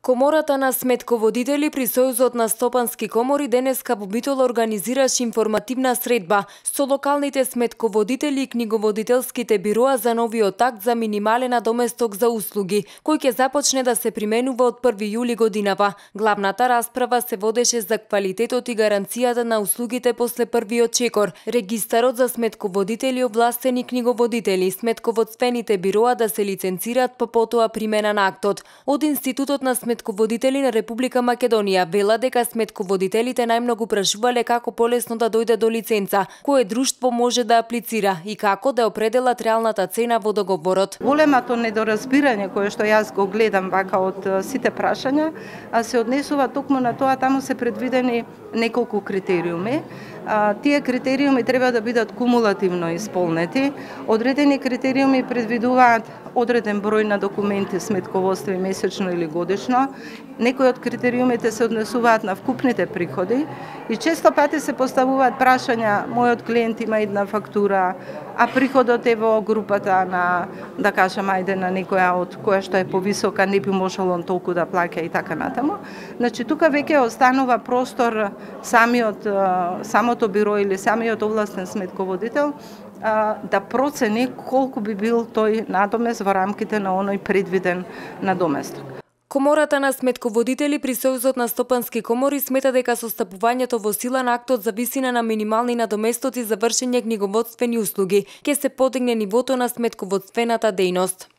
Комората на сметководители при Сојузот на стопански комори денеска во Битола организираше информативна средба со локалните сметководители и книговодителските бироа за новиот акт за минимален надоместок за услуги, кој ќе започне да се применува од 1 јули годинава. Главната расправа се водеше за квалитетот и гаранцијата на услугите после првиот чекор, регистарот за сметководители и овластени книговодители, сметководствените бироа да се лиценцираат по потоа примена на актот. Од Институтот на сметководители на Република Македонија вела дека сметководителите најмногу прашувале како полесно да дојде до лиценца, кое друштво може да аплицира и како да определат реалната цена во договорот. Големото недоразбирање кое што јас го гледам вака од сите прашања, се однесува токму на тоа, таму се предвидени неколку критериуми. Тие критериуми треба да бидат кумулативно исполнети. Одредени критериуми предвидуваат одреден број на документи сметководство месечно или годишно. Некои од критериумите се однесуваат на вкупните приходи и често пати се поставуваат прашања: мојот клиент има една фактура, а приходот е во групата на, да кажам, ајде на некоја од која што е повисока, не би можел он толку да плаќа и така натаму. Значи тука веќе останува простор самото биро или самиот овластен сметководител да процени колку би бил тој надомест во рамките на оној предвиден надоместок. Комората на сметководители при Сојузот на стопански комори смета дека со стапувањето во сила на актот за висина на минимални надоместоци за вршење книговодствени услуги ќе се подигне нивото на сметководствената дејност.